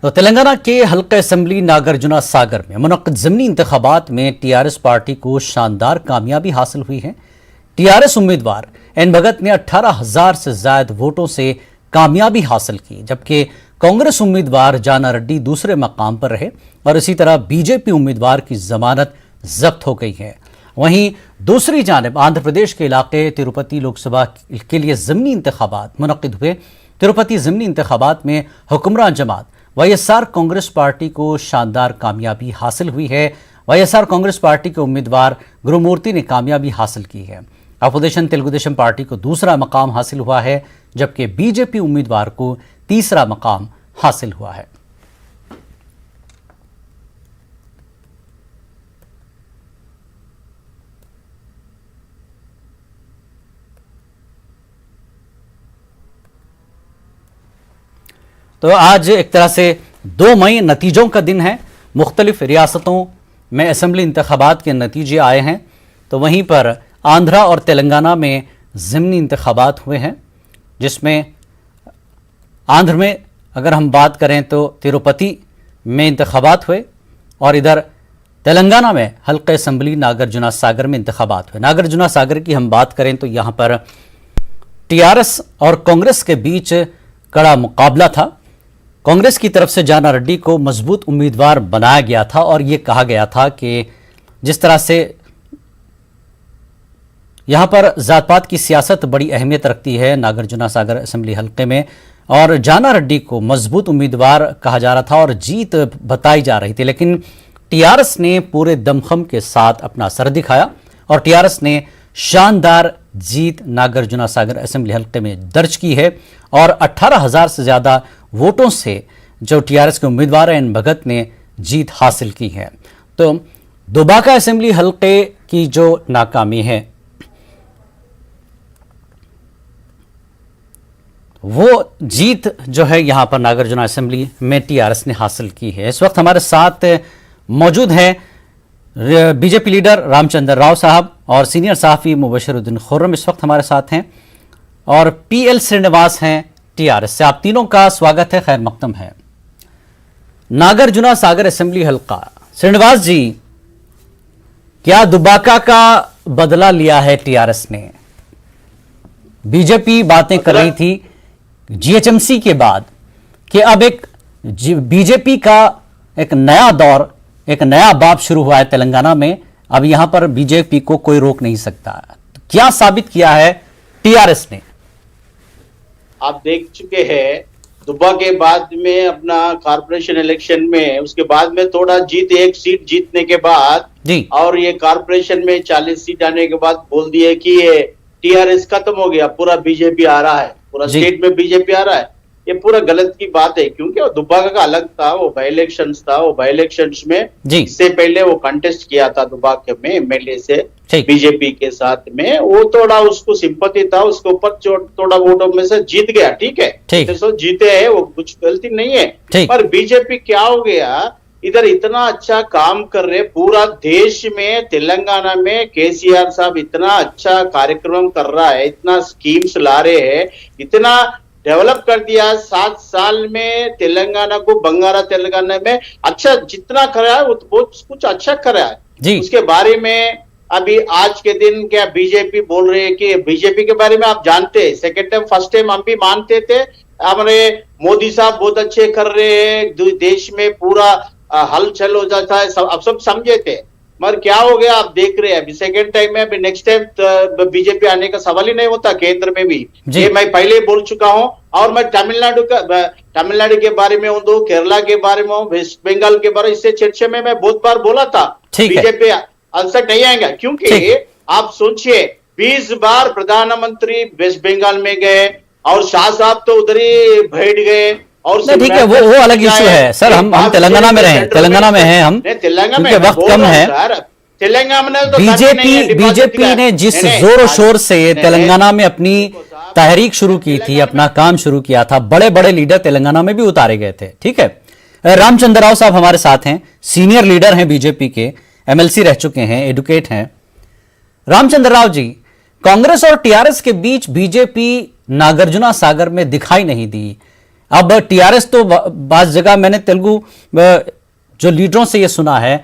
तो तेलंगाना के हल्का असम्बली नागार्जुना सागर में मुनक्किद ज़मीनी इंतखाबात में टीआरएस पार्टी को शानदार कामयाबी हासिल हुई है। टीआरएस उम्मीदवार एन भगत ने 18,000 से ज्यादा वोटों से कामयाबी हासिल की, जबकि कांग्रेस उम्मीदवार जाना रेड्डी दूसरे मकाम पर रहे और इसी तरह बीजेपी उम्मीदवार की जमानत जब्त हो गई है। वहीं दूसरी जानब आंध्र प्रदेश के इलाके तिरुपति लोकसभा के लिए ज़मीनी इंतखाबात मुनक्किद हुए। तिरुपति ज़मीनी इंतखाबात में हुक्मरान जमात वाईएसआर कांग्रेस पार्टी को शानदार कामयाबी हासिल हुई है। वाईएसआर कांग्रेस पार्टी के उम्मीदवार गुरुमूर्ति ने कामयाबी हासिल की है। अपोजिशन तेलुगुदेशम पार्टी को दूसरा मकाम हासिल हुआ है, जबकि बीजेपी उम्मीदवार को तीसरा मकाम हासिल हुआ है। तो आज एक तरह से 2 मई नतीजों का दिन है। मुख्तलिफ रियासतों में असम्बली इंतखाबात के नतीजे आए हैं, तो वहीं पर आंध्रा और तेलंगाना में ज़मीनी इंतखाबात हुए हैं, जिसमें आंध्र में अगर हम बात करें तो तिरुपति में इंतखाबात हुए और इधर तेलंगाना में हल्का असम्बली नागार्जुना सागर में इंतखाबात हुए। नागार्जुना सागर की हम बात करें तो यहाँ पर टीआरएस और कांग्रेस के बीच कड़ा मुकाबला था। कांग्रेस की तरफ से जाना रेड्डी को मजबूत उम्मीदवार बनाया गया था और यह कहा गया था कि जिस तरह से यहां पर जात पात की सियासत बड़ी अहमियत रखती है नागार्जुना सागर असेंबली हल्के में, और जाना रेड्डी को मजबूत उम्मीदवार कहा जा रहा था और जीत बताई जा रही थी, लेकिन टीआरएस ने पूरे दमखम के साथ अपना सर दिखाया और टीआरएस ने शानदार जीत नागार्जुना सागर असेंबली हल्के में दर्ज की है और 18,000 से ज्यादा वोटों से जो टीआरएस के उम्मीदवार एन भगत ने जीत हासिल की है। तो दुबाका असेंबली हल्के की जो नाकामी है वो जीत जो है यहां पर नागार्जुना असेंबली में टीआरएस ने हासिल की है। इस वक्त हमारे साथ मौजूद हैं बीजेपी लीडर रामचंद्र राव साहब और सीनियर सहाफ़ी मुबशरुद्दीन खुर्रम इस वक्त हमारे साथ हैं, और पीएल श्रीनिवास हैं टीआरएस से। आप तीनों का स्वागत है, खैर मकदम है। नागार्जुना सागर असेंबली हल्का, श्रीनिवास जी, क्या दुबाका का बदला लिया है टीआरएस ने? बीजेपी बातें कर रही थी जीएचएमसी के बाद कि अब एक बीजेपी का एक नया दौर, एक नया बाब शुरू हुआ है तेलंगाना में। अब यहां पर बीजेपी को कोई रोक नहीं सकता। क्या साबित किया है टीआरएस ने? आप देख चुके हैं दुब्बा के बाद में अपना कारपोरेशन इलेक्शन में, उसके बाद में थोड़ा एक सीट जीतने के बाद जी, और ये कारपोरेशन में 40 सीट आने के बाद बोल दिए कि ये टीआरएस खत्म हो गया, पूरा बीजेपी आ रहा है, पूरा स्टेट में बीजेपी आ रहा है। ये पूरा गलत की बात है, क्योंकि वो दुब्बा का अलग था, वो बाई इलेक्शंस था। वो बाई इलेक्शंस में इससे पहले वो कंटेस्ट किया था दुब्बा के में एमएलए से बीजेपी के साथ में। वो थोड़ा उसको सिंपैथी था, उसके ऊपर थोड़ा वोटों में से जीत गया, ठीक है, तो जीते हैं, वो कुछ गलती नहीं है। पर बीजेपी क्या हो गया, इधर इतना अच्छा काम कर रहे, पूरा देश में तेलंगाना में केसीआर साहब इतना अच्छा कार्यक्रम कर रहा है, इतना स्कीम्स ला रहे हैं, इतना डेवलप कर दिया। 7 साल में तेलंगाना को, बंगारा तेलंगाना में अच्छा जितना करा है वो बहुत कुछ अच्छा करा है। उसके बारे में अभी आज के दिन क्या बीजेपी बोल रहे हैं कि बीजेपी के बारे में आप जानते हैं, सेकेंड टाइम फर्स्ट टाइम हम भी मानते थे, हमारे मोदी साहब बहुत अच्छे कर रहे हैं, देश में पूरा हलचल हो जाता है, अब सब समझे थे। मगर क्या हो गया आप देख रहे हैं, अभी सेकेंड टाइम में, अभी नेक्स्ट टाइम बीजेपी आने का सवाल ही नहीं होता केंद्र में भी। ये मैं पहले बोल चुका हूं, और मैं तमिलनाडु के बारे में हूँ, केरला के बारे में हूँ, वेस्ट बंगाल के बारे में, इससे चर्चा में मैं बहुत बार बोला था बीजेपी आंसर नहीं आएगा, क्योंकि आप सोचिए 20 बार प्रधानमंत्री वेस्ट बंगाल में गए और शाह साहब तो उधर ही बैठ गए। और ठीक है, वो अलग इशू है सर। हम तेलंगाना में रहे, तेलंगाना में हैं हम, क्योंकि वक्त कम है। तेलंगाना में तो बीजेपी ने जिस जोर शोर से तेलंगाना में अपनी तहरीक शुरू की थी, अपना काम शुरू किया था, बड़े बड़े लीडर तेलंगाना में भी उतारे गए थे। ठीक है, रामचंद्र राव साहब हमारे साथ हैं, सीनियर लीडर हैं बीजेपी के, एमएलसी रह चुके हैं, एडवोकेट हैं। रामचंद्र राव जी, कांग्रेस और टीआरएस के बीच बीजेपी नागार्जुना सागर में दिखाई नहीं दी। अब टीआरएस तो बात जगह मैंने तेलुगु जो लीडरों से ये सुना है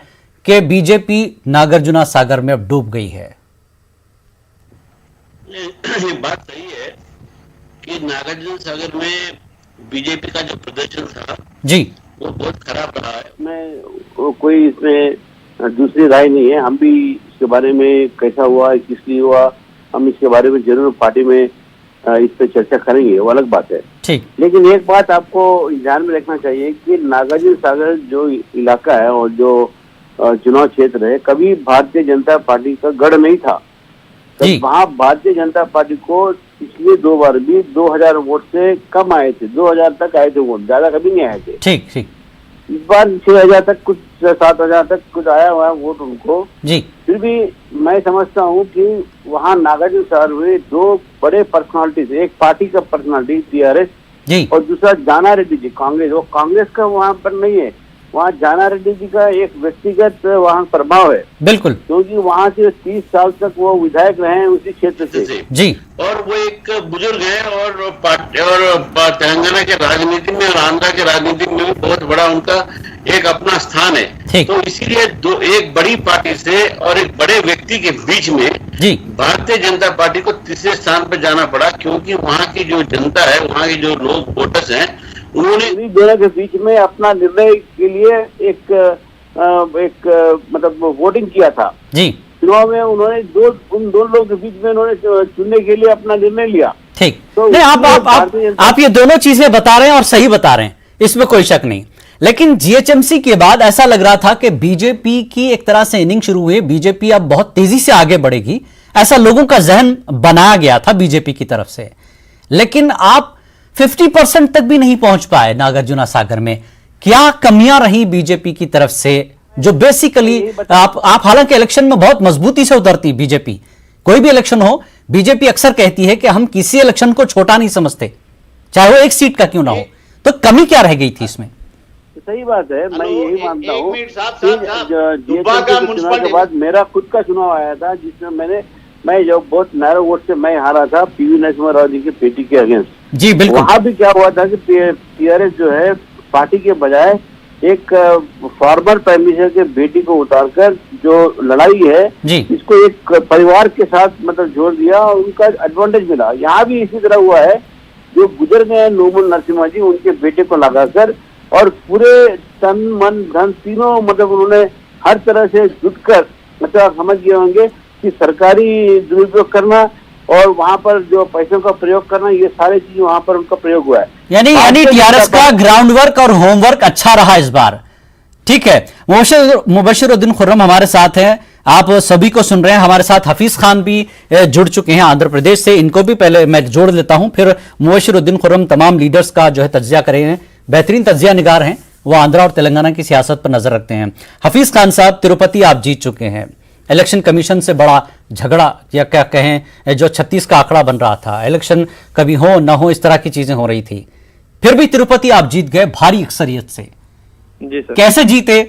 कि बीजेपी नागार्जुन सागर में अब डूब गई है। ये बात सही है कि नागार्जुन सागर में बीजेपी का जो प्रदर्शन था जी वो बहुत खराब रहा है। मैं कोई इसमें दूसरी राय नहीं है। हम भी इसके बारे में कैसा हुआ, किस लिए हुआ, हम इसके बारे में जरूर पार्टी में इस पे चर्चा करेंगे, वो अलग बात है। ठीक। लेकिन एक बात आपको ध्यान में रखना चाहिए कि नागार्जुन सागर जो इलाका है और जो चुनाव क्षेत्र है, कभी भारतीय जनता पार्टी का गढ़ नहीं था। वहाँ भारतीय जनता पार्टी को पिछले 2 बार भी 2000 वोट से कम आए थे, 2000 तक आए थे वोट, ज्यादा कभी नहीं आए थे। ठीक ठीक। इस बार 6000 तक, कुछ 7000 तक कुछ आया हुआ है वोट उनको जी। फिर भी मैं समझता हूँ कि वहाँ नागार्जुन सागर में 2 बड़े पर्सनालिटीज, एक पार्टी का पर्सनालिटी टीआरएस जी और दूसरा जाना रेड्डी जी कांग्रेस। वो कांग्रेस का वहाँ पर नहीं है, वहाँ जाना रेड्डी जी का एक व्यक्तिगत वहाँ प्रभाव है। बिल्कुल, क्योंकि वहाँ से 30 साल तक वो विधायक रहे हैं उसी क्षेत्र से जी। और वो एक बुजुर्ग है और तेलंगाना के राजनीति में और आंध्रा के राजनीति में भी बहुत बड़ा उनका एक अपना स्थान है। तो इसीलिए एक बड़ी पार्टी से और एक बड़े व्यक्ति के बीच में भारतीय जनता पार्टी को तीसरे स्थान पर जाना पड़ा, क्योंकि वहाँ की जो जनता है, वहाँ के जो लोग वोटर्स हैं, उन्होंने दोनों के बीच में अपना निर्णय के लिए एक मतलब वोटिंग किया था जी। चुनाव में उन्होंने उन दोनों लोगों के बीच में उन्होंने चुनने के लिए अपना निर्णय लिया। ठीक। तो नहीं, आप ये दोनों चीजें बता रहे हैं और सही बता रहे हैं, इसमें कोई शक नहीं। लेकिन जीएचएमसी के बाद ऐसा लग रहा था कि बीजेपी की एक तरह से इनिंग शुरू हुई, बीजेपी अब बहुत तेजी से आगे बढ़ेगी, ऐसा लोगों का जहन बनाया गया था बीजेपी की तरफ से। लेकिन आप 50% तक भी नहीं पहुंच पाए नागार्जुन सागर में। क्या कमियां रही बीजेपी की तरफ से, जो बेसिकली आप हालांकि इलेक्शन में बहुत मजबूती से उतरती बीजेपी, कोई भी इलेक्शन हो, बीजेपी अक्सर कहती है कि हम किसी इलेक्शन को छोटा नहीं समझते, चाहे वो 1 सीट का क्यों ना हो। तो कमी क्या रह गई थी इसमें? सही बात है, मैं यही मानता हूँ। चुनाव के बाद मेरा खुद का चुनाव आया था, जिसमें मैं जो बहुत नैरो वोट से मैं हारा था पीवी नरसिम्हा राव जी के पेटी के अगेंस्ट जी। बिल्कुल। वहाँ भी क्या हुआ था कि टीआरएस जो है पार्टी के बजाय एक फॉर्मर प्राइम मिनिस्टर के बेटी को उतारकर जो लड़ाई है जी, इसको एक परिवार के साथ मतलब जोड़ दिया और उनका एडवांटेज मिला। यहाँ भी इसी तरह हुआ है, जो गुजर गए नोमुल नरसिम्हा जी, उनके बेटे को लगाकर और पूरे तन मन धन तीनों मतलब उन्होंने हर तरह से जुटकर मतलब समझ गए होंगे कि सरकारी दुरुपयोग करना और वहाँ पर जो पैसों का प्रयोग करना, ये सारी चीज वहाँ पर उनका प्रयोग हुआ है। यानी टीआरएस का ग्राउंड वर्क और होमवर्क अच्छा रहा इस बार। ठीक है, मुबशिरुद्दीन खुर्रम हमारे साथ हैं, आप सभी को सुन रहे हैं। हमारे साथ हफीज खान भी जुड़ चुके हैं आंध्र प्रदेश से, इनको भी पहले मैं जोड़ लेता हूं, फिर मुबशिरुद्दीन खुर्रम तमाम लीडर्स का जो है तज्जिया करेंगे। बेहतरीन तज्जिया निगार हैं, वो आंध्रा और तेलंगाना की सियासत पर नजर रखते हैं। हफीज खान साहब, तिरुपति आप जीत चुके हैं, इलेक्शन कमीशन से बड़ा झगड़ा या क्या कहें, जो 36 का आंकड़ा बन रहा था, इलेक्शन कभी हो ना हो इस तरह की चीजें हो रही थी, फिर भी तिरुपति आप जीत गए भारी अक्सरियत से। जी सर। कैसे जीते,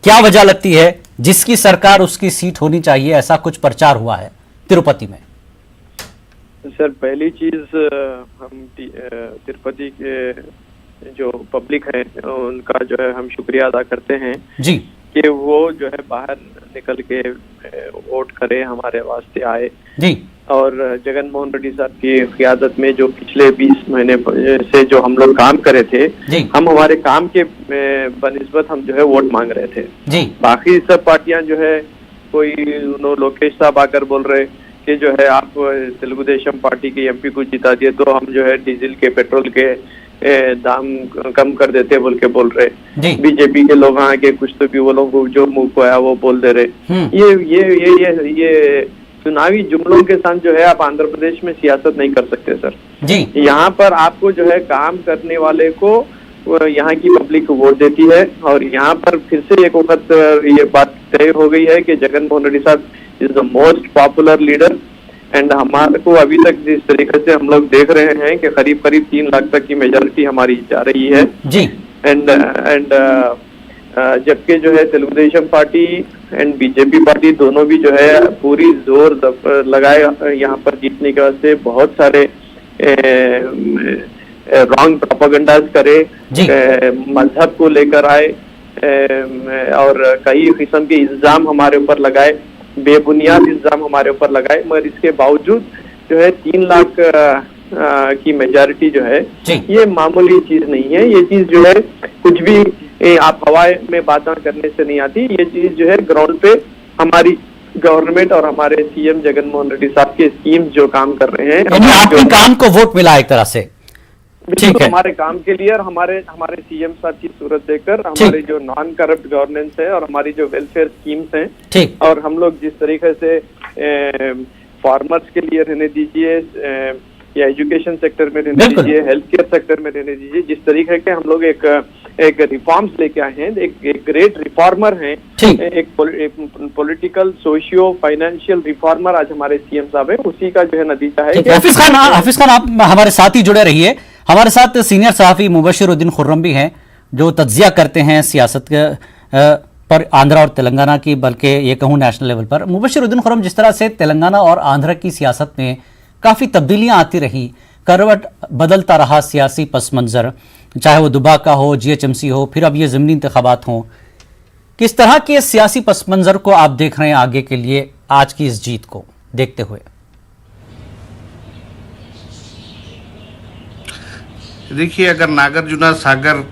क्या वजह लगती है? जिसकी सरकार उसकी सीट होनी चाहिए, ऐसा कुछ प्रचार हुआ है तिरुपति में। सर, पहली चीज हम तिरुपति के जो पब्लिक है उनका जो है हम शुक्रिया अदा करते हैं जी, कि वो जो है बाहर निकल के वोट करे, हमारे वास्ते आए जी। और जगन मोहन रेड्डी साहब की क़ियादत में जो पिछले 20 महीने से जो हम लोग काम करे थे, हम हमारे काम के बनिस्बत हम जो है वोट मांग रहे थे जी। बाकी सब पार्टियां जो है, कोई लोकेश साहब आकर बोल रहे कि जो है आप तेलुगु देशम पार्टी के एमपी को जिता दिए तो हम जो है डीजल के पेट्रोल के दाम कम कर देते बोल के बोल रहे। बीजेपी के लोग आके कुछ तो भी वो लोग जो मुंह को आया वो बोल दे रहे। ये चुनावी जुमलों के साथ जो है आप आंध्र प्रदेश में सियासत नहीं कर सकते सर जी। यहाँ पर आपको जो है काम करने वाले को यहाँ की पब्लिक वोट देती है, और यहाँ पर फिर से एक वक्त ये बात तय हो गई है कि जगन मोहन रेड्डी साहब is the most popular leader. And हमारे को अभी तक जिस तरीके से हम लोग देख रहे हैं कि करीब 3 लाख तक की मेजॉरिटी हमारी जा रही है जी। एंड जबकि जो है Telugu Desam party and BJP party दोनों भी जो है पूरी जोर लगाए यहाँ पर जीतने के वास्ते बहुत सारे रॉन्ग प्रोपेगेंडास करे, मजहब को लेकर आए और कई किस्म के इल्जाम हमारे ऊपर लगाए, बेबुनियाद इल्जाम हमारे ऊपर लगाए। मगर इसके बावजूद जो है 3 लाख की मेजॉरिटी जो है ये मामूली चीज नहीं है। ये चीज जो है कुछ भी आप हवाए में बातें करने से नहीं आती। ये चीज जो है ग्राउंड पे हमारी गवर्नमेंट और हमारे सीएम जगनमोहन रेड्डी साहब के स्कीम जो काम कर रहे हैं, आपके काम को वोट मिला एक तरह से। ठीक है, हमारे काम के लिए और हमारे सीएम साहब की सूरत देखकर हमारे जो नॉन करप्ट गवर्नेंस है और हमारी जो वेलफेयर स्कीम्स हैं, और हम लोग जिस तरीके से फार्मर्स के लिए रहने दीजिए या एजुकेशन सेक्टर में रहने दीजिए, हेल्थ केयर सेक्टर में रहने दीजिए, जिस तरीके के हम लोग एक रिफॉर्म्स लेके आए हैं, एक ग्रेट रिफॉर्मर हैं, एक पॉलिटिकल सोशियो फाइनेंशियल रिफॉर्मर आज हमारे सीएम साहब हैं, उसी का जो है नतीजा है। हाफिज खान आप हमारे साथ ही जुड़े रहिए। हमारे साथ सीनियर सहाफी मुबशिरुद्दीन खुर्रम भी हैं जो तज्जिया करते हैं सियासत पर आंध्रा और तेलंगाना की, बल्कि ये कहूँ नेशनल लेवल पर। मुबशिरुद्दीन खुर्रम, जिस तरह से तेलंगाना और आंध्रा की सियासत में काफ़ी तब्दीलियां आती रही, करवट बदलता रहा सियासी पस मंज़र, चाहे वो दुबाका हो, जीएचएमसी हो, फिर अब ये ज़मीनी इंतखाबात हों, किस तरह के सियासी पस मंज़र को आप देख रहे हैं आगे के लिए आज की इस जीत को देखते हुए? देखिए, अगर नागार्जुन सागर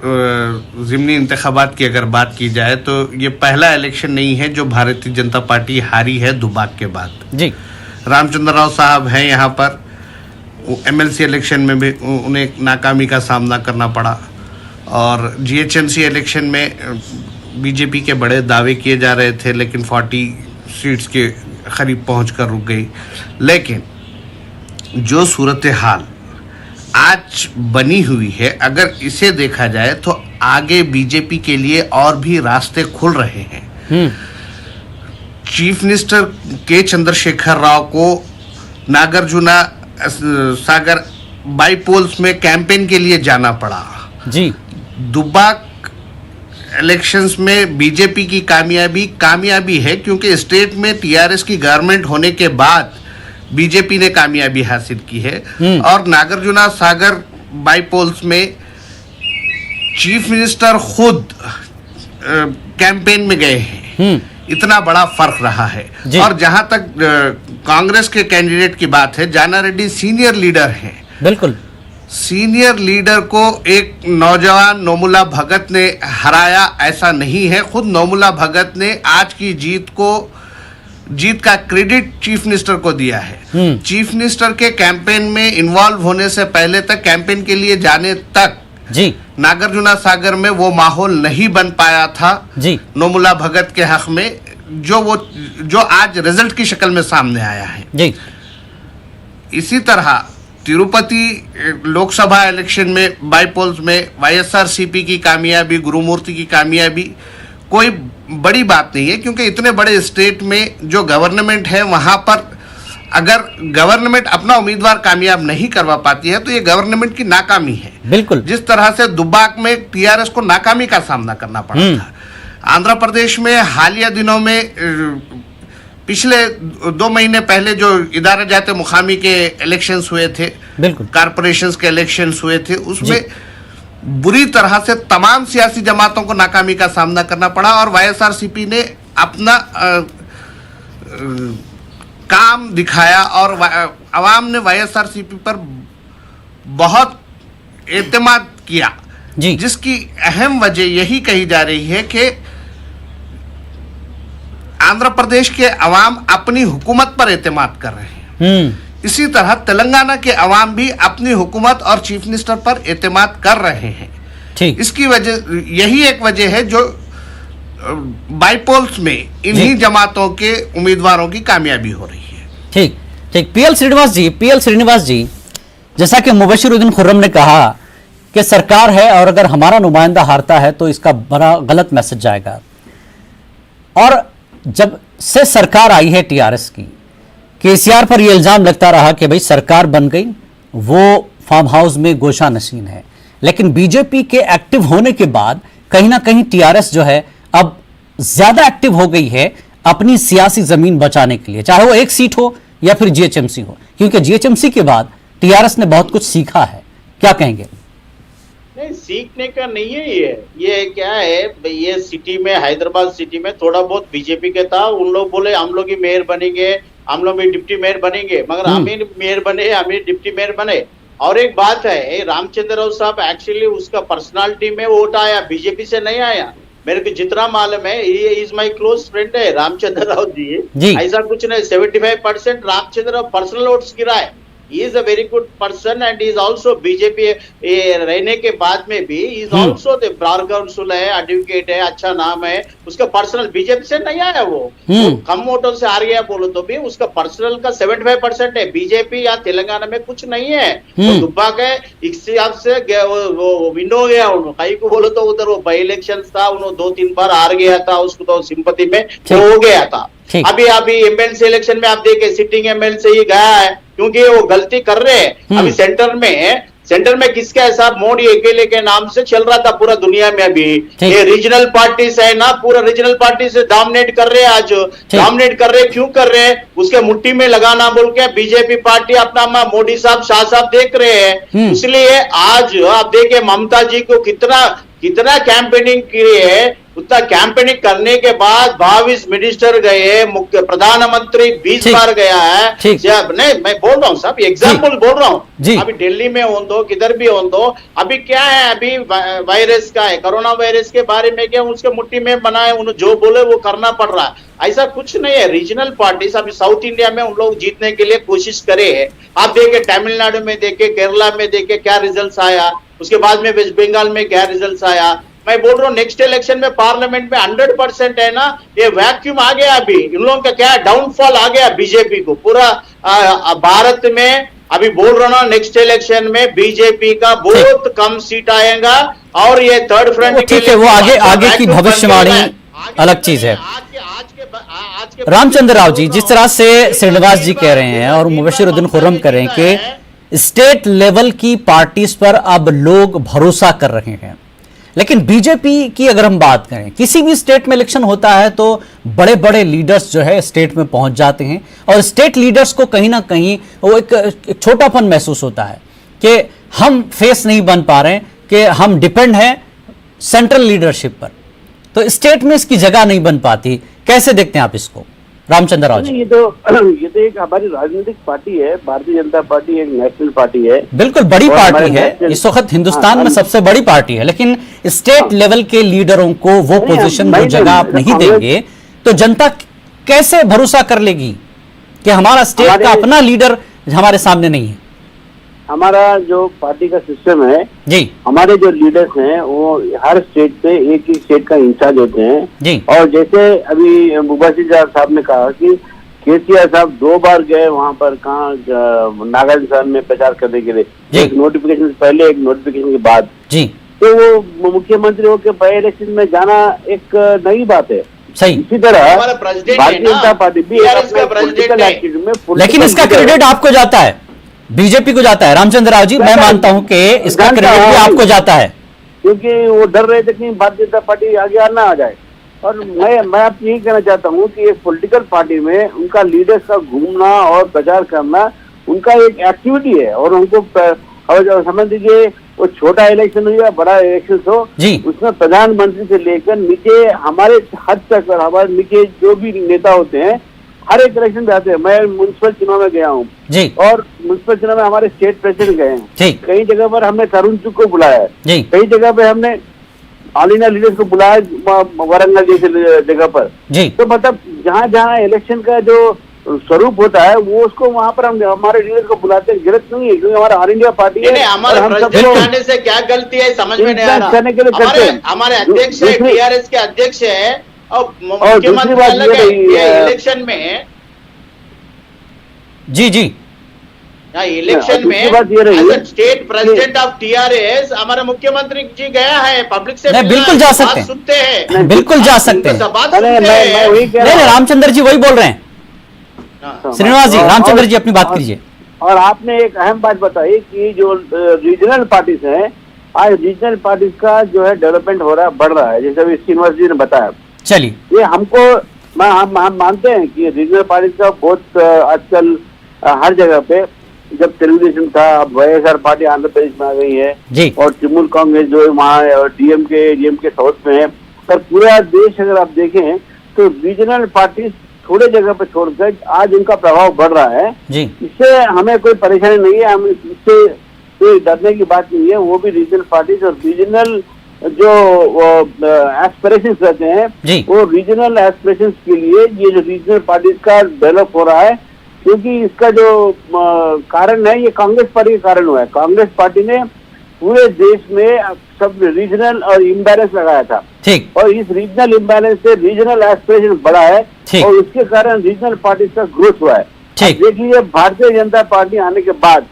ज़िमनी इंतखाबात की अगर बात की जाए तो ये पहला इलेक्शन नहीं है जो भारतीय जनता पार्टी हारी है दुबाक के बाद। जी, रामचंद्र राव साहब हैं यहाँ पर, एमएलसी इलेक्शन में भी उन्हें नाकामी का सामना करना पड़ा, और जीएचएमसी इलेक्शन में बीजेपी के बड़े दावे किए जा रहे थे लेकिन 40 सीट्स के करीब पहुंचकर रुक गई। लेकिन जो सूरत हाल आज बनी हुई है, अगर इसे देखा जाए तो आगे बीजेपी के लिए और भी रास्ते खुल रहे हैं। चीफ मिनिस्टर के चंद्रशेखर राव को नागार्जुन सागर बाईपोल्स में कैंपेन के लिए जाना पड़ा। जी, दुबाक इलेक्शंस में बीजेपी की कामयाबी है क्योंकि स्टेट में टीआरएस की गवर्नमेंट होने के बाद बीजेपी ने कामयाबी हासिल की है, और नागार्जुन सागर बाईपोल्स में चीफ मिनिस्टर खुद कैंपेन में गए हैं। इतना बड़ा फर्क रहा है। और जहां तक कांग्रेस के कैंडिडेट की बात है, जाना रेड्डी सीनियर लीडर हैं। बिल्कुल, सीनियर लीडर को एक नौजवान नोमुला भगत ने हराया ऐसा नहीं है। खुद नोमुला भगत ने आज की जीत का क्रेडिट चीफ मिनिस्टर को दिया है। चीफ मिनिस्टर के कैंपेन में इन्वॉल्व होने से पहले तक, कैंपेन के लिए जाने तक जी, नागार्जुन सागर में वो माहौल नहीं बन पाया था जी नोमुला भगत के हक में, जो आज रिजल्ट की शक्ल में सामने आया है जी। इसी तरह तिरुपति लोकसभा इलेक्शन में बाईपोल्स में वाईएसआरसीपी की कामयाबी, गुरुमूर्ति की कामयाबी कोई बड़ी बात नहीं है, क्योंकि इतने बड़े स्टेट में जो गवर्नमेंट है वहां पर अगर गवर्नमेंट अपना उम्मीदवार कामयाब नहीं करवा पाती है तो ये गवर्नमेंट की नाकामी है। बिल्कुल, जिस तरह से दुबाक में टीआरएस को नाकामी का सामना करना पड़ा था। आंध्र प्रदेश में हालिया दिनों में पिछले 2 महीने पहले जो इदारा जाते मुकामी के इलेक्शंस हुए थे, बिल्कुल कारपोरेशंस के इलेक्शंस हुए थे, उसमें बुरी तरह से तमाम सियासी जमातों को नाकामी का सामना करना पड़ा, और वाईएसआरसीपी ने अपना काम दिखाया और अवाम ने वाईएसआरसीपी पर बहुत एतमाद किया जी, जिसकी अहम वजह यही कही जा रही है कि आंध्र प्रदेश के अवाम अपनी हुकूमत पर एतमाद कर रहे हैं। इसी तरह तेलंगाना के अवाम भी अपनी हुकूमत और चीफ मिनिस्टर पर एतमाद कर रहे हैं। ठीक, इसकी वजह यही एक वजह है जो बाईपोल्स में इन्हीं जमातों के उम्मीदवारों की कामयाबी हो रही है। ठीक ठीक, पीएल श्रीनिवास जी, जैसा कि मुबशिरुद्दीन खुर्रम ने कहा कि सरकार है और अगर हमारा नुमाइंदा हारता है तो इसका बड़ा गलत मैसेज जाएगा, और जब से सरकार आई है टीआरएस की, केसीआर पर यह इल्जाम लगता रहा कि भाई सरकार बन गई, वो फार्म हाउस में गोशा नशीन है, लेकिन बीजेपी के एक्टिव होने के बाद कहीं ना कहीं टीआरएस जो है अब ज्यादा एक्टिव हो गई है अपनी सियासी जमीन बचाने के लिए, चाहे वो 1 सीट हो या फिर जीएचएमसी हो, क्योंकि जीएचएमसी के बाद टीआरएस ने बहुत कुछ सीखा है। क्या कहेंगे? नहीं, सीखने का नहीं है ये क्या है, ये सिटी में, हैदराबाद सिटी में थोड़ा बहुत बीजेपी के था, उन लोग बोले हम लोग ही मेयर बनेंगे, हम लोग भी डिप्टी मेयर बनेंगे, मगर हम ही मेयर बने, हम ही डिप्टी मेयर बने। और एक बात है, रामचंद्र राव साहब एक्चुअली उसका पर्सनालिटी में वोट आया, बीजेपी से नहीं आया। मेरे को जितना मालूम है, ये इज माई क्लोज फ्रेंड है रामचंद्र राव जी, ऐसा कुछ नहीं। 75% रामचंद्र राव पर्सनल वोट्स गिरा है। He is a very good person and he is also BJP रहने के बाद में भी he is also the bar council है, एडवोकेट है, अच्छा नाम है उसका। पर्सनल बीजेपी से नहीं आया वो कम वोटों से हार गया बोलो तो भी उसका पर्सनल का 75% है। बीजेपी या तेलंगाना में कुछ नहीं है, दुब्बा के हिसाब से वो विन हो गया। कहीं को बोलो तो उधर वो बाई इलेक्शन था, उन्होंने 2-3 बार हार गया था, उसको तो सिंपैथी में हो गया था। अभी एमएलसी इलेक्शन में आप देखे सिटिंग एमएलसी ही गया है, क्योंकि वो गलती कर रहे हैं। अभी सेंटर में किसका हिसाब, मोदी अकेले के नाम से चल रहा था पूरा दुनिया में। अभी ये रीजनल पार्टी है ना, पूरा रीजनल पार्टी से डोमिनेट कर रहे हैं, आज डोमिनेट कर रहे हैं। क्यों कर रहे हैं, उसके मुट्ठी में लगाना बोल के बीजेपी पार्टी अपना मोदी साहब, शाह साहब देख रहे हैं। इसलिए आज आप देखे ममता जी को कितना कैंपेनिंग की है, उतना कैंपेनिंग करने के बाद 22 मिनिस्टर गए, मुख्य प्रधानमंत्री 20 बार गया है। नहीं, मैं बोल रहा हूँ साहब, एग्जाम्पल बोल रहा हूँ। अभी दिल्ली में हो दो, किधर भी हो दो, अभी क्या है, अभी वायरस का है, कोरोना वायरस के बारे में क्या उसके मुट्ठी में बनाए, उन्हें जो बोले वो करना पड़ रहा है। ऐसा कुछ नहीं है। रीजनल पार्टीज अभी साउथ इंडिया में उन लोग जीतने के लिए कोशिश करे है। आप देखे तमिलनाडु में देखे, केरला में देखे क्या रिजल्ट आया, उसके बाद में वेस्ट बंगाल में क्या रिजल्ट आया। मैं बोल रहा हूँ नेक्स्ट इलेक्शन में पार्लियामेंट में 100% है ना, ये वैक्यूम आ गया। अभी इन लोगों का क्या डाउनफॉल आ गया बीजेपी को पूरा भारत में। अभी बोल रहा हूँ नेक्स्ट इलेक्शन में बीजेपी का बहुत कम सीट आएगा और ये थर्ड फ्रंट। ठीक है, वो आगे की भविष्यवाणी अलग चीज है। रामचंद्र राव जी, जिस तरह से श्रीनिवास जी कह रहे हैं और मुबशिरुद्दीन खुर्रम कह रहे हैं कि स्टेट लेवल की पार्टीज पर अब लोग भरोसा कर रहे हैं, लेकिन बीजेपी की अगर हम बात करें, किसी भी स्टेट में इलेक्शन होता है तो बड़े बड़े लीडर्स जो है स्टेट में पहुंच जाते हैं और स्टेट लीडर्स को कहीं ना कहीं वो एक छोटापन महसूस होता है कि हम फेस नहीं बन पा रहे हैं, कि हम डिपेंड हैं सेंट्रल लीडरशिप पर, तो स्टेट में इसकी जगह नहीं बन पाती। कैसे देखते हैं आप इसको रामचंद्र राव जी? ये तो एक हमारी राजनीतिक पार्टी है, भारतीय जनता पार्टी एक नेशनल पार्टी है, बिल्कुल बड़ी पार्टी है, इस वक्त हिंदुस्तान में सबसे बड़ी पार्टी है, लेकिन स्टेट लेवल के लीडरों को वो पोजीशन, वो जगह आप नहीं देंगे तो जनता कैसे भरोसा कर लेगी कि हमारा स्टेट का अपना लीडर हमारे सामने नहीं है? हमारा जो पार्टी का सिस्टम है जी, हमारे जो लीडर्स हैं वो हर स्टेट से एक ही स्टेट का इंचार्ज होते हैं जी। और जैसे अभी मुबशिर साहब ने कहा कि केसीआर साहब 2 बार गए वहां पर, कहाँ नागालैंड में प्रचार करने के लिए, एक नोटिफिकेशन से पहले, एक नोटिफिकेशन के बाद जी। तो वो मुख्यमंत्री होकर बाई इलेक्शन में जाना एक नई बात है। सही। इसी तरह भारतीय जनता पार्टी भी पॉलिटिकल एक्टिविटी में, लेकिन इसका क्रेडिट आपको जाता है, बीजेपी को जाता है। रामचंद्र राव जी, मैं मानता हूं कि इसका क्रेडिट भी आपको जाता है, क्योंकि वो डर रहे थे कि भारतीय जनता पार्टी आगे ना आ जाए। और मैं आपको यही कहना चाहता हूं कि एक पॉलिटिकल पार्टी में उनका लीडर्स का घूमना और प्रचार करना उनका एक एक्टिविटी है, और उनको समझ लीजिए वो छोटा इलेक्शन हो या बड़ा इलेक्शन हो, उसमें प्रधानमंत्री से लेकर नीचे हमारे हद तक और हमारे नीचे जो भी नेता होते हैं हर एक इलेक्शन में आते हैं। मैं म्युनिसिपल चुनाव में गया हूँ और म्युनिसिपल चुनाव में हमारे स्टेट प्रेसिडेंट गए हैं, कई जगह पर हमने तरुण चुग को बुलाया है, कई जगह पे हमने ऑल इंडिया लीडर्स को बुलाया, वारंगल जैसे जगह पर। तो मतलब जहाँ जहाँ इलेक्शन का जो स्वरूप होता है वो उसको वहाँ पर हम हमारे लीडर को बुलाते हैं, गलत नहीं है, क्योंकि हमारा ऑल इंडिया पार्टी है। हमारे प्रेसिडेंट से क्या गलती है समझ में नहीं आ रहा। हमारे अध्यक्ष है, टीआरएस के अध्यक्ष है और मुख्यमंत्री अलग है इलेक्शन में। जी जी, इलेक्शन में स्टेट प्रेसिडेंट ऑफ टीआरएस हमारा मुख्यमंत्री जी गया है, पब्लिक से बिल्कुल जा सकते हैं, सुनते हैं, बिल्कुल जा सकते हैं। नहीं, रामचंद्र जी वही बोल रहे हैं। श्रीनिवास जी, रामचंद्र जी अपनी बात कीजिए। और आपने एक अहम बात बताई कि जो रीजनल पार्टीज हैं, आज रीजनल पार्टीज का जो है डेवलपमेंट हो रहा है, बढ़ रहा है, जैसे अभी श्रीनिवास जी ने बताया। चलिए, ये हमको हम मानते हैं कि रीजनल पार्टीज का बहुत आजकल हर जगह पे जब तेलुगुदेशम था, अब वाईएसआर पार्टी आंध्र प्रदेश में आ गई है और तृणमूल कांग्रेस जो है वहाँ डीएमके साउथ में है। पर पूरा देश अगर आप देखें तो रीजनल पार्टी थोड़े जगह पर छोड़कर आज उनका प्रभाव बढ़ रहा है। इससे हमें कोई परेशानी नहीं है, हम इससे कोई डरने की बात नहीं है। वो भी रीजनल पार्टीज और रीजनल जो एस्पिरेशंस रहते हैं वो रीजनल एस्पिरेशंस के लिए ये जो रीजनल पार्टीज का डेवलप हो रहा है, क्योंकि इसका जो कारण है ये कांग्रेस पार्टी के कारण हुआ है। कांग्रेस पार्टी ने पूरे देश में सब रीजनल और इम्बैलेंस लगाया था और इस रीजनल इम्बैलेंस से रीजनल एस्पिरेशन बढ़ा है और उसके कारण रीजनल पार्टीज का ग्रोथ हुआ है। देखिए भारतीय जनता पार्टी आने के बाद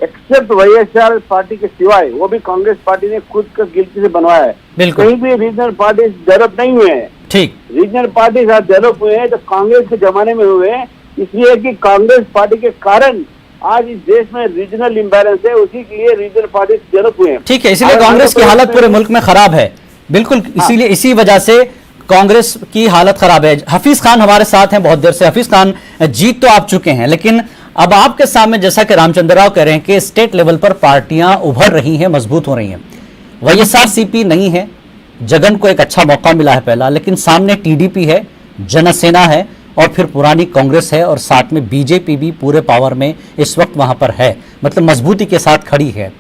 एक्सेप्ट वाईएसआर पार्टी के सिवाय वो भी कांग्रेस पार्टी ने खुद का गिल्टी से बनवाया है। कहीं भी रीजनल पार्टीज डेवलप नहीं हुए हैं। रीजनल पार्टीज आज डेवलप हुए हैं तो कांग्रेस के जमाने में हुए हैं, इसलिए कि कांग्रेस पार्टी के कारण आज इस देश में रीजनल इम्बैलेंस है, उसी के लिए रीजनल पार्टी डेवलप हुए हैं। ठीक है, इसीलिए कांग्रेस की हालत पूरे मुल्क में खराब है। बिल्कुल, इसीलिए इसी वजह से कांग्रेस की हालत खराब है। हफीज खान हमारे साथ हैं बहुत देर से। हफीज खान, जीत तो आप चुके हैं, लेकिन अब आपके सामने जैसा कि रामचंद्र राव कह रहे हैं कि स्टेट लेवल पर पार्टियां उभर रही हैं, मजबूत हो रही हैं। वाईएसआरसीपी नहीं है, जगन को एक अच्छा मौका मिला है पहला, लेकिन सामने टीडीपी है, जनसेना है और फिर पुरानी कांग्रेस है और साथ में बीजेपी भी पूरे पावर में इस वक्त वहां पर है, मतलब मजबूती के साथ खड़ी है।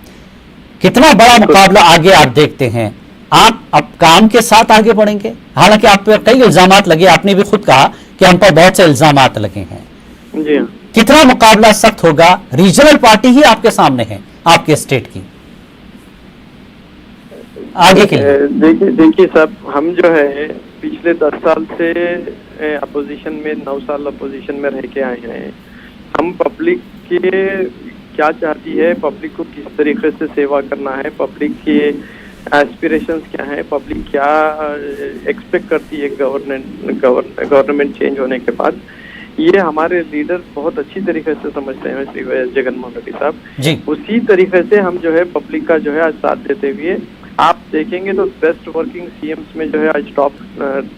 कितना बड़ा मुकाबला आगे आप देखते हैं? आप अब काम के साथ आगे बढ़ेंगे? हालांकि आप पर कई इल्जामात लगे, आपने भी खुद कहा कि हम पर बहुत से इल्जामात लगे हैं। जी, कितना मुकाबला सख्त होगा? रीजनल पार्टी ही आपके सामने है, आपके स्टेट की आगे के लिए। देखिए साहब, हम जो है पिछले 10 साल से अपोजिशन में, 9 साल अपोजिशन में रह के आए हैं। हम पब्लिक के क्या चाहती है, पब्लिक को किस तरीके से सेवा करना है, पब्लिक के एस्पिरेशंस क्या है, पब्लिक क्या एक्सपेक्ट करती है गवर्नमेंट चेंज होने के बाद, ये हमारे लीडर बहुत अच्छी तरीके से समझते हैं श्री वाईएस जगनमोहन रेड्डी साहब। उसी तरीके से हम जो है पब्लिक का जो है आज साथ देते हुए, आप देखेंगे तो बेस्ट वर्किंग सीएम्स में जो है आज टॉप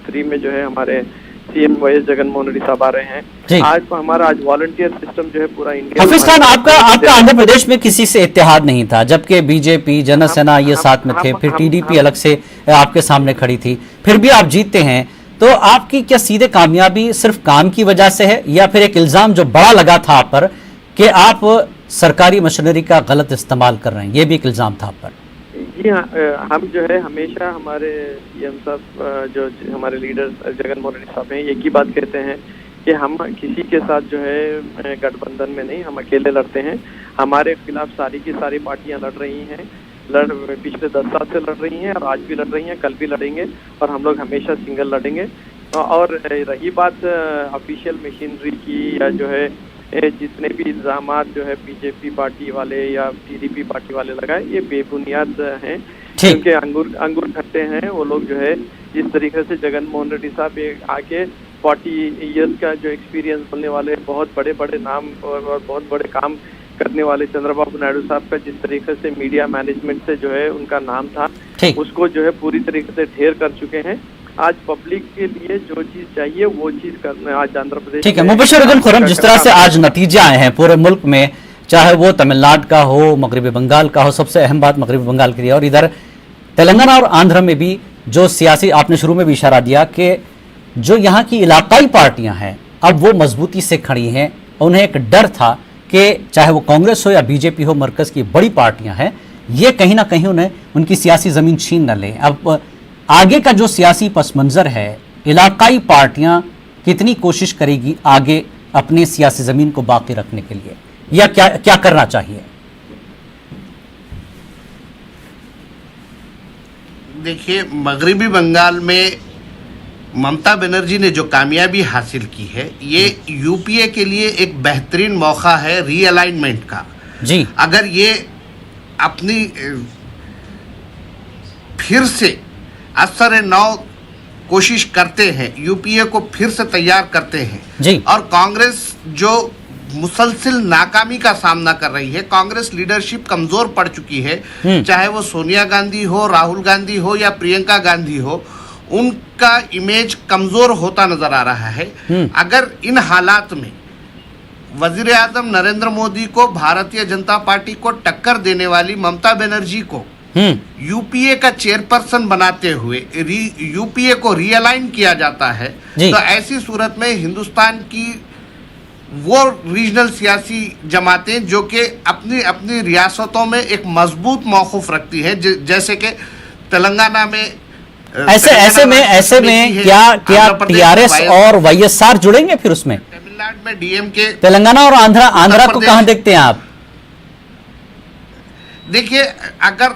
3 में जो है हमारे सीएम वाईएस जगनमोहन रेड्डी साहब आ रहे हैं। आज हमारा आज वॉलंटियर सिस्टम जो है पूरा इंडिया। हफीज खान, आपका आंध्र प्रदेश में किसी से इत्तेहाद नहीं था, जबकि बीजेपी, जनसेना ये साथ में थे, फिर टीडीपी अलग से आपके सामने खड़ी थी, फिर भी आप जीतते हैं। तो आपकी क्या सीधे कामयाबी सिर्फ काम की वजह से है, या फिर एक इल्जाम जो बड़ा लगा था आप पर कि आप सरकारी मशीनरी का गलत इस्तेमाल कर रहे हैं, ये भी एक इल्जाम था आप पर? जी हाँ, हम जो है हमेशा हमारे सीएम साहब जो हमारे लीडर जगनमोहन रेड्डी साहब हैं, एक ही बात कहते हैं कि हम किसी के साथ जो है गठबंधन में नहीं, हम अकेले लड़ते हैं। हमारे खिलाफ सारी की सारी पार्टियां लड़ रही हैं, पिछले 10 साल से लड़ रही हैं और आज भी लड़ रही हैं, कल भी लड़ेंगे और हम लोग हमेशा सिंगल लड़ेंगे। और रही बात ऑफिशियल मशीनरी की या जो है जितने भी इल्जामात जो है बीजेपी पार्टी वाले या टीडीपी पार्टी वाले लगाए, ये बेबुनियाद हैं, क्योंकि अंगूर खट्टे हैं वो लोग जो है। जिस तरीके से जगनमोहन रेड्डी साहब आके 40 ईयर्स का जो एक्सपीरियंस बोलने वाले, बहुत बड़े बड़े नाम और बहुत बड़े काम करने वाले चंद्रबाबू नायडू साहब का जिस तरीके से मीडिया मैनेजमेंट से जो है उनका नाम था, उसको जो है पूरी तरीके से ढेर कर चुके हैं। आज पब्लिक के लिए जो चीज चाहिए वो चीज करना आज आंध्र प्रदेश। ठीक है मुबशर खुरम, जिस तरह से आज नतीजे आए हैं पूरे मुल्क में, चाहे वो तमिलनाडु का हो, मगरबी बंगाल का हो, सबसे अहम बात मगरबी बंगाल की है, और इधर तेलंगाना और आंध्र में भी जो सियासी, आपने शुरू में भी इशारा दिया कि जो यहाँ की इलाकाई पार्टियां हैं अब वो मजबूती से खड़ी हैं। उन्हें एक डर था कि चाहे वो कांग्रेस हो या बीजेपी हो, मरकज की बड़ी पार्टियां हैं, ये कहीं ना कहीं उन्हें उनकी सियासी जमीन छीन न लें। अब आगे का जो सियासी पस मंजर है, इलाकाई पार्टियां कितनी कोशिश करेगी आगे अपनी सियासी जमीन को बाकी रखने के लिए, या क्या करना चाहिए? देखिए, मगरबी बंगाल में ममता बनर्जी ने जो कामयाबी हासिल की है, ये यूपीए के लिए एक बेहतरीन मौका है रीअलाइनमेंट का। जी, अगर ये अपनी फिर से असर नौ कोशिश करते हैं, यूपीए को फिर से तैयार करते हैं जी, और कांग्रेस जो मुसलसिल नाकामी का सामना कर रही है, कांग्रेस लीडरशिप कमजोर पड़ चुकी है, चाहे वो सोनिया गांधी हो, राहुल गांधी हो या प्रियंका गांधी हो, उनका इमेज कमजोर होता नजर आ रहा है। अगर इन हालात में वजीर आजम नरेंद्र मोदी को, भारतीय जनता पार्टी को टक्कर देने वाली ममता बनर्जी को यूपीए का चेयरपर्सन बनाते हुए यूपीए को रीअलाइन किया जाता है, तो ऐसी सूरत में हिंदुस्तान की वो रीजनल सियासी जमातें जो कि अपनी अपनी रियासतों में एक मजबूत मौक़िफ़ रखती हैं, जैसे कि तेलंगाना में ऐसे में क्या टीआरएस और वाईएसआर जुड़ेंगे फिर उसमें? तमिलनाडु में डीएमके, तेलंगाना और आंध्रा को कहां देखते हैं आप? देखिए, अगर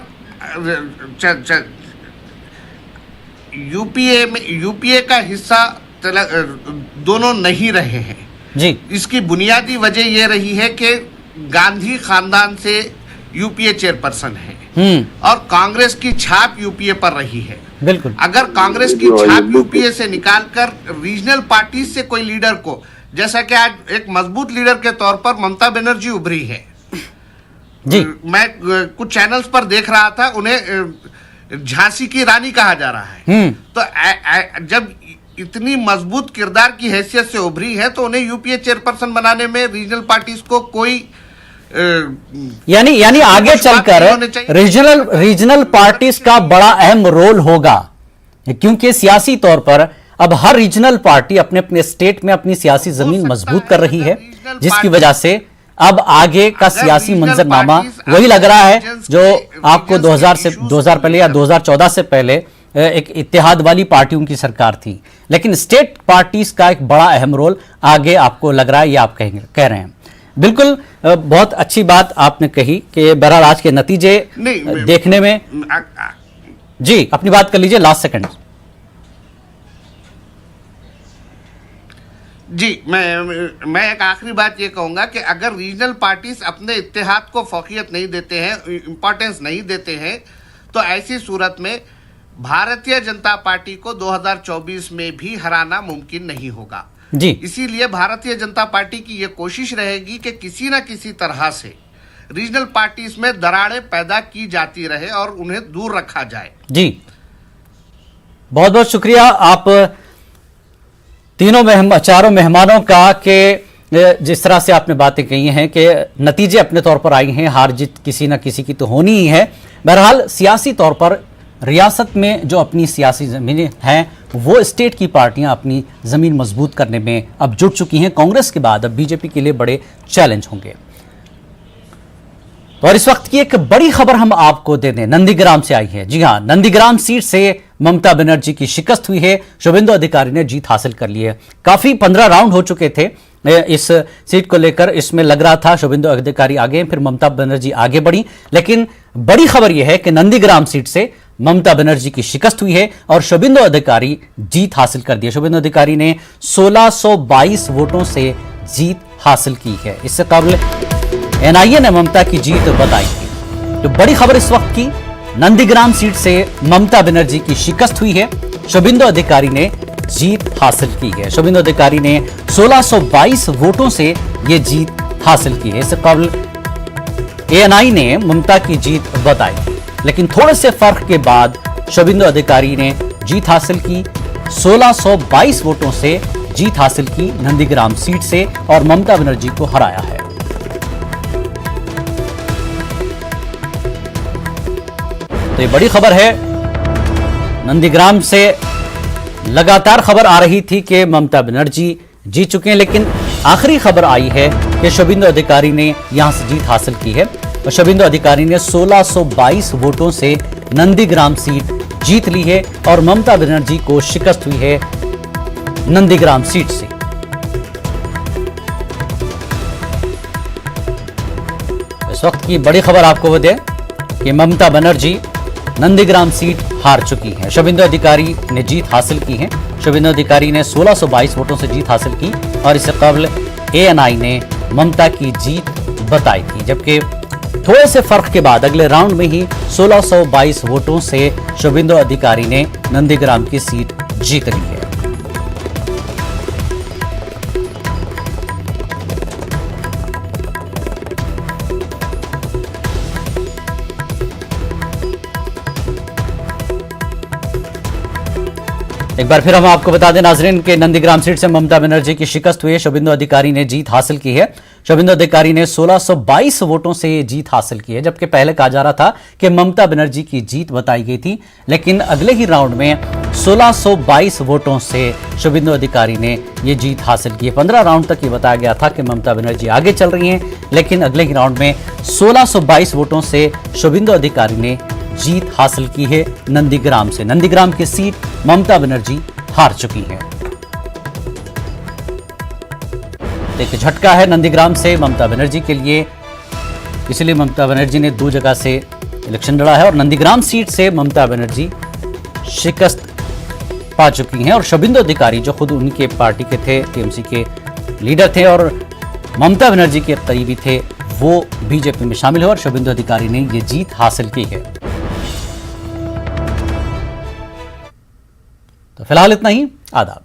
यूपीए का हिस्सा दोनों नहीं रहे हैं जी, इसकी बुनियादी वजह यह रही है कि गांधी खानदान से यूपीए चेयरपर्सन है और कांग्रेस की छाप यूपीए पर रही है। बिल्कुल, अगर कांग्रेस की छाप यूपीए से निकालकर रीजनल पार्टी से कोई लीडर को, जैसा कि आज एक मजबूत लीडर के तौर पर ममता बनर्जी उभरी है जी, मैं कुछ चैनल्स पर देख रहा था, उन्हें झांसी की रानी कहा जा रहा है, तो जब इतनी मजबूत किरदार की हैसियत से उभरी है तो उन्हें यूपीए चेयरपर्सन बनाने में रीजनल पार्टीज को कोई यानी आगे चलकर रीजनल पार्टीज का बड़ा अहम रोल होगा, क्योंकि सियासी तौर पर अब हर रीजनल पार्टी अपने अपने स्टेट में अपनी सियासी जमीन मजबूत कर रही है, जिसकी वजह से अब आगे का सियासी मंजरनामा वही लग रहा है जो आपको 2000 पहले या 2014 से पहले एक इत्तेहाद वाली पार्टियों की सरकार थी, लेकिन स्टेट पार्टीज का एक बड़ा अहम रोल आगे आपको लग रहा है, ये आप कह रहे हैं। बिल्कुल, बहुत अच्छी बात आपने कही कि बहरहाल आज के नतीजे देखने में जी, अपनी बात कर लीजिए, लास्ट सेकंड जी। मैं एक आखिरी बात ये कहूंगा कि अगर रीजनल पार्टीज अपने इत्तेहाद को फौकियत नहीं देते हैं, इंपॉर्टेंस नहीं देते हैं, तो ऐसी सूरत में भारतीय जनता पार्टी को 2024 में भी हराना मुमकिन नहीं होगा जी। इसीलिए भारतीय जनता पार्टी की यह कोशिश रहेगी कि किसी न किसी तरह से रीजनल पार्टीज में दरारें पैदा की जाती रहे और उन्हें दूर रखा जाए। जी, बहुत बहुत शुक्रिया आप चारों मेहमानों का कि जिस तरह से आपने बातें कही हैं कि नतीजे अपने तौर पर आई हैं, हार जीत किसी न किसी की तो होनी ही है। बहरहाल सियासी तौर पर रियासत में जो अपनी सियासी ज़मीनें हैं वो स्टेट की पार्टियां अपनी ज़मीन मजबूत करने में अब जुट चुकी हैं। कांग्रेस के बाद अब बीजेपी के लिए बड़े चैलेंज होंगे। और इस वक्त की एक बड़ी खबर हम आपको दे दें, नंदीग्राम से आई है। जी हां, नंदीग्राम सीट से ममता बनर्जी की शिकस्त हुई है। शुभेंदु अधिकारी ने जीत हासिल कर ली है। काफी 15 राउंड हो चुके थे इस सीट को लेकर। इसमें लग रहा था शुभेंदु अधिकारी आगे, फिर ममता बनर्जी आगे बढ़ी, लेकिन बड़ी खबर यह है कि नंदीग्राम सीट से ममता बनर्जी की शिकस्त हुई है और शुभेंदु अधिकारी जीत हासिल कर दी है। शुभेंदु अधिकारी ने 1622 वोटों से जीत हासिल की है। इससे कबल एनआईए ने ममता की जीत बताई थी। तो बड़ी खबर इस वक्त की, नंदीग्राम सीट से ममता बनर्जी की शिकस्त हुई है, शुभेंदु अधिकारी ने जीत हासिल की है। शुभेंदु अधिकारी ने 1622 वोटों से यह जीत हासिल की है। इससे कबल एएनआई ने ममता की जीत बताई, लेकिन थोड़े से फर्क के बाद शुभेंदु अधिकारी ने जीत हासिल की। 1622 वोटों से जीत हासिल की नंदीग्राम सीट से और ममता बनर्जी को हराया है। तो ये बड़ी खबर है। नंदीग्राम से लगातार खबर आ रही थी कि ममता बनर्जी जीत चुके हैं, लेकिन आखिरी खबर आई है कि शुभेंदु अधिकारी ने यहां से जीत हासिल की है और शुभेंदु अधिकारी ने 1622 वोटों से नंदीग्राम सीट जीत ली है और ममता बनर्जी को शिकस्त हुई है नंदीग्राम सीट से। इस वक्त की बड़ी खबर आपको बता दें कि ममता बनर्जी नंदीग्राम सीट हार चुकी है। शुभेंदु अधिकारी ने जीत हासिल की है। शुभेंदु अधिकारी ने 1622 वोटों से जीत हासिल की और इससे कबल एएनआई ने ममता की जीत बताई थी, जबकि थोड़े से फर्क के बाद अगले राउंड में ही 1622 वोटों से शुभेंदु अधिकारी ने नंदीग्राम की सीट जीत ली है। एक बार फिर हम आपको बता दें नाजरीन के नंदीग्राम सीट से ममता बनर्जी की शिकस्त हुई है। शुभेंदु अधिकारी ने जीत हासिल की है। शुभेंदु अधिकारी ने 1622 वोटों से ये जीत हासिल की है, जबकि पहले कहा जा रहा था कि ममता बनर्जी की जीत बताई गई थी, लेकिन अगले ही राउंड में 1622 वोटों से शुभेंदु अधिकारी ने ये जीत हासिल की है। 15 राउंड तक ये बताया गया था कि ममता बनर्जी आगे चल रही हैं, लेकिन अगले ही राउंड में 1622 वोटों से शुभेंदु अधिकारी ने जीत हासिल की है नंदीग्राम से। नंदीग्राम की सीट ममता बनर्जी हार चुकी है। एक झटका है नंदीग्राम से ममता बनर्जी के लिए, इसलिए ममता बनर्जी ने 2 जगह से इलेक्शन लड़ा है और नंदीग्राम सीट से ममता बनर्जी शिकस्त पा चुकी हैं। और शुभेंदु अधिकारी जो खुद उनके पार्टी के थे, टीएमसी के लीडर थे और ममता बनर्जी के करीबी थे, वो बीजेपी में शामिल हुए और शुभेंदु अधिकारी ने ये जीत हासिल की है। तो फिलहाल इतना ही। आदाब।